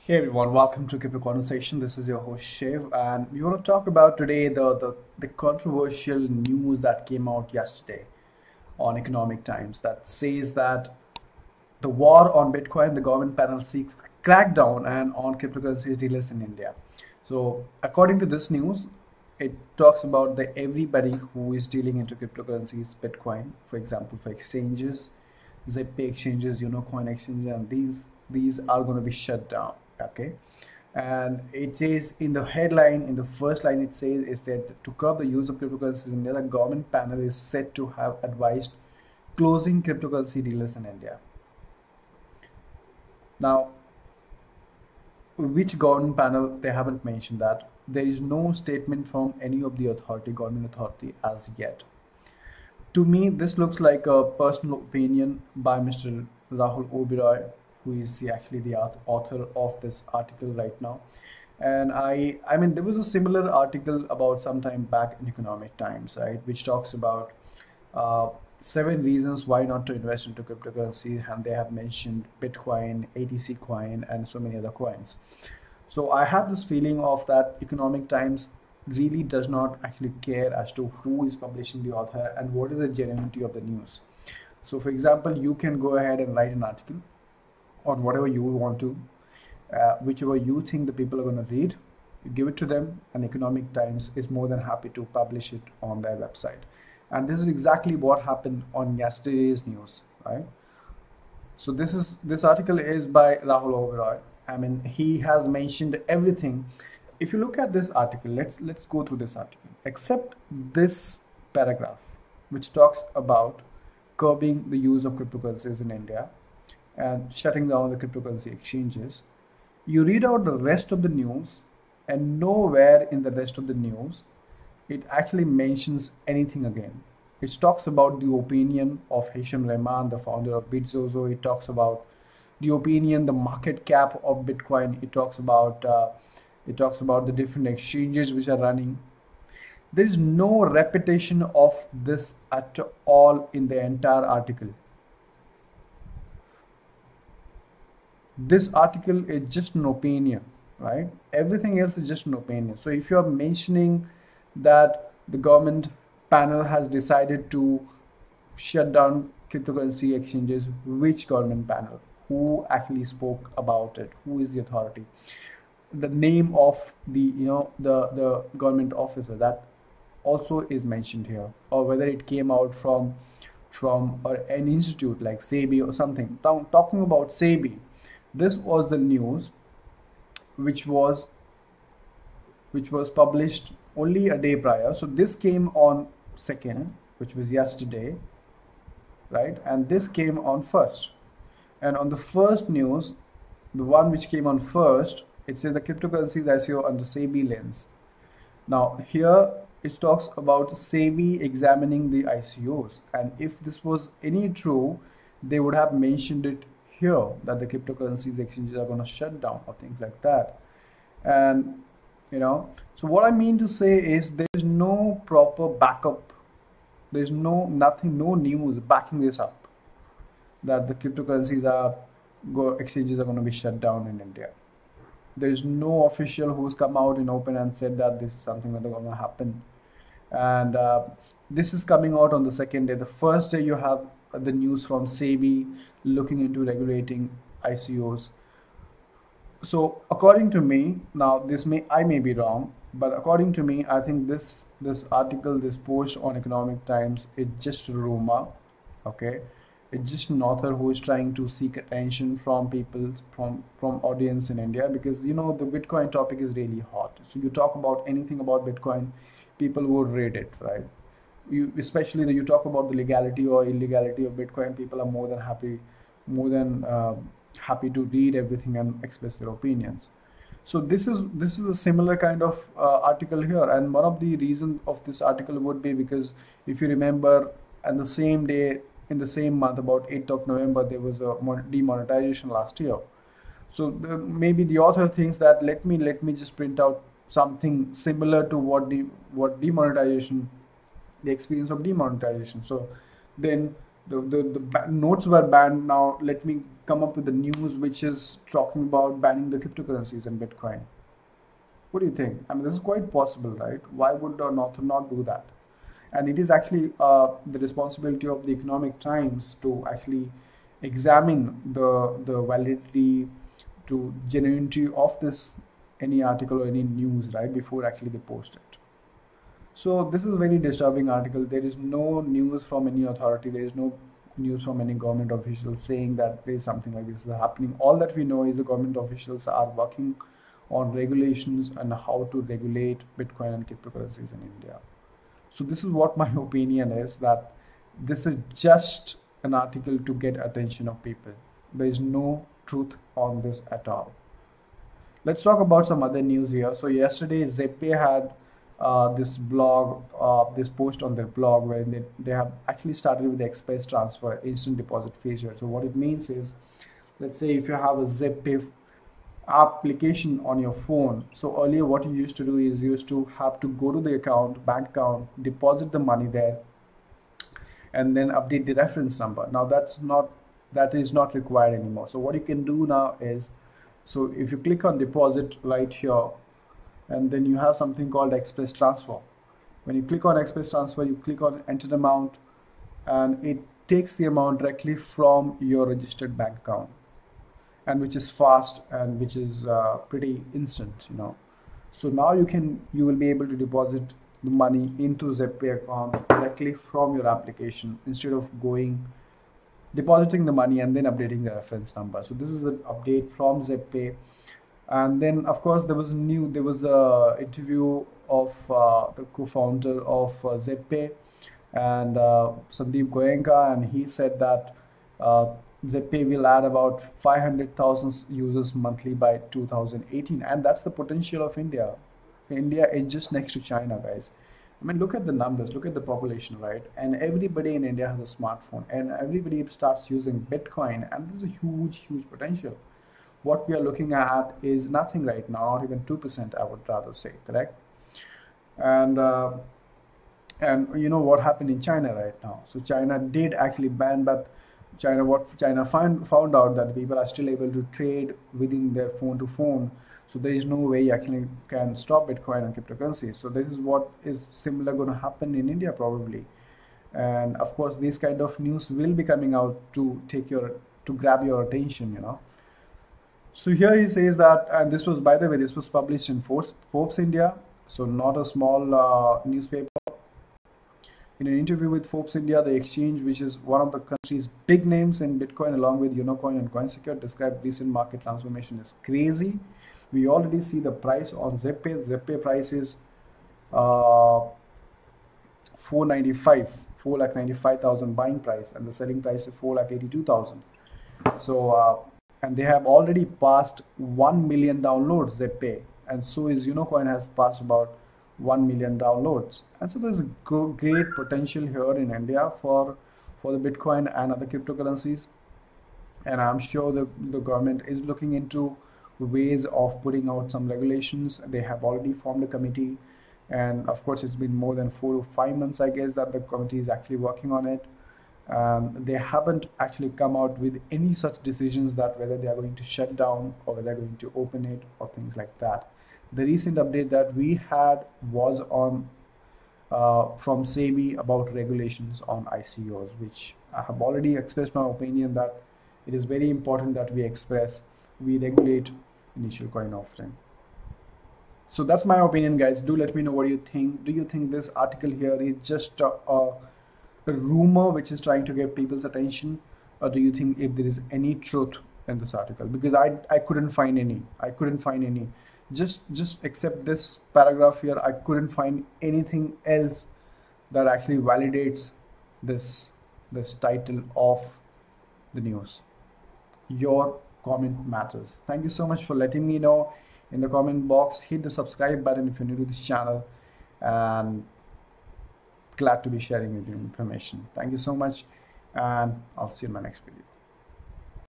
Hey everyone, welcome to Crypto Conversation. This is your host Shiv, and we want to talk about today the controversial news that came out yesterday on Economic Times that says that the war on Bitcoin, the government panel seeks crackdown and on cryptocurrencies dealers in India. So, according to this news, it talks about the everybody who is dealing into cryptocurrencies, Bitcoin, for example, for exchanges, ZipPay exchanges, Coin exchanges, and these are going to be shut down. Okay, and it says in the headline, in the first line, it says is that to curb the use of cryptocurrencies in India, the government panel is said to have advised closing cryptocurrency dealers in India. Now, which government panel, they haven't mentioned that. There is no statement from any of the government authority as yet. To me, this looks like a personal opinion by Mr. Rahul Oberoi, who is actually the author of this article right now. And I mean, there was a similar article about some time back in Economic Times, right, which talks about uh, 7 reasons why not to invest into cryptocurrency, and they have mentioned Bitcoin, ATC coin, and so many other coins. So I have this feeling of that Economic Times really does not actually care as to who is publishing the author and what is the genuinity of the news. So, for example, you can go ahead and write an article on whatever you want to, whichever you think the people are going to read, you give it to them, and Economic Times is more than happy to publish it on their website. And this is exactly what happened on yesterday's news, right? So this article is by Rahul Oberoi. I mean, he has mentioned everything. If you look at this article, let's go through this article. Except this paragraph, which talks about curbing the use of cryptocurrencies in India and shutting down the cryptocurrency exchanges, you read out the rest of the news, and nowhere in the rest of the news it actually mentions anything again. It talks about the opinion of Hisham Rehman, the founder of BitZozo. It talks about the opinion, the market cap of Bitcoin. It talks about the different exchanges which are running. There is no repetition of this at all in the entire article. This article is just an opinion, right? Everything else is just an opinion. So if you are mentioning that the government panel has decided to shut down cryptocurrency exchanges, which government panel? Who actually spoke about it? Who is the authority? The name of the government officer, that also is mentioned here, or whether it came out from or an institute like SEBI or something. Talking about SEBI, this was the news which was published only a day prior. So this came on second, which was yesterday, right? And this came on first. And on the first news, the one which came on first, it says the cryptocurrencies ICO under SEBI lens. Now here it talks about SEBI examining the ICOs, and if this was any true, they would have mentioned it here that the cryptocurrencies exchanges are going to shut down or things like that. And so what I mean to say is there is no proper backup. There's nothing, no news backing this up that the exchanges are going to be shut down in India. There is no official who's come out in open and said that this is something that is going to happen. And this is coming out on the second day. The first day you have the news from SEBI looking into regulating ICOs. So according to me, now I may be wrong, but according to me, I think this article, this post on Economic Times, is just a rumor. Okay, it's just an author who is trying to seek attention from people, from audience in India, because the Bitcoin topic is really hot. So you talk about anything about Bitcoin, people would read it, right? Especially you talk about the legality or illegality of Bitcoin, people are more than happy to read everything and express their opinions. So this is a similar kind of article here, and one of the reasons of this article would be because if you remember, on the same day in the same month, about 8th of November, there was a demonetization last year. So maybe the author thinks that let me just print out something similar to what demonetization, the experience of demonetization. So then The notes were banned. Now let me come up with the news which is talking about banning the cryptocurrencies and Bitcoin. What do you think? I mean, this is quite possible, right? Why would an author not do that? And it is actually the responsibility of the Economic Times to actually examine the validity to genuinity of this any article or any news, right, before actually they post it. So this is a very disturbing article. There is no news from any authority. There is no news from any government official saying that there is something like this is happening. All that we know is the government officials are working on regulations and how to regulate Bitcoin and cryptocurrencies in India. So this is what my opinion is, that this is just an article to get attention of people. There is no truth on this at all. Let's talk about some other news here. So yesterday, ZebPay had this blog, this post on their blog where they have actually started with the express transfer instant deposit feature. So what it means is, let's say if you have a ZebPay application on your phone. So earlier what you used to do is you used to have to go to the bank account, deposit the money there, and then update the reference number. Now that is not required anymore. So what you can do now is, so if you click on deposit right here, and then you have something called express transfer. When you click on express transfer, you click on enter amount, and it takes the amount directly from your registered bank account, and which is fast and which is pretty instant, you know. So now you will be able to deposit the money into ZebPay account directly from your application instead of depositing the money and then updating the reference number. So this is an update from ZebPay. And then of course there was a interview of the co-founder of ZebPay and Sandeep Goenka, and he said that ZebPay will add about 500,000 users monthly by 2018, and that's the potential of India. India is just next to China, guys. I mean, look at the numbers, look at the population, right? And everybody in India has a smartphone, and everybody starts using Bitcoin, and there's a huge potential. What we are looking at is nothing right now, not even 2%, I would rather say, correct? And you know what happened in China right now. So China did actually ban, but China found out that people are still able to trade within their phone to phone. So there is no way you actually can stop Bitcoin and cryptocurrencies. So this is what is similar going to happen in India probably. And of course, this kind of news will be coming out to grab your attention, you know. So here he says that, and this was, by the way, this was published in Forbes India, so not a small newspaper. In an interview with Forbes India, the exchange, which is one of the country's big names in Bitcoin, along with Unocoin and CoinSecure, described recent market transformation as crazy. We already see the price on ZebPay. ZebPay price is 495,000 buying price, and the selling price is 482,000. So and they have already passed 1 million downloads, ZebPay, and so is Unocoin has passed about 1 million downloads. And so there's great potential here in India for the Bitcoin and other cryptocurrencies, and I'm sure the government is looking into ways of putting out some regulations. They have already formed a committee, and of course it's been more than 4 to 5 months, I guess, that the committee is actually working on it. They haven't actually come out with any such decisions that whether they are going to shut down or whether they're going to open it or things like that. The recent update that we had was on from SEBI about regulations on ICOs, which I have already expressed my opinion that it is very important that we regulate initial coin offering. So that's my opinion, guys. Do let me know what you think. Do you think this article here is just a rumor which is trying to get people's attention, or do you think if there is any truth in this article? Because I couldn't find any. Just except this paragraph here, I couldn't find anything else that actually validates this title of the news. Your comment matters. Thank you so much for letting me know in the comment box. Hit the subscribe button if you're new to this channel, and glad to be sharing with you information. Thank you so much, and I'll see you in my next video.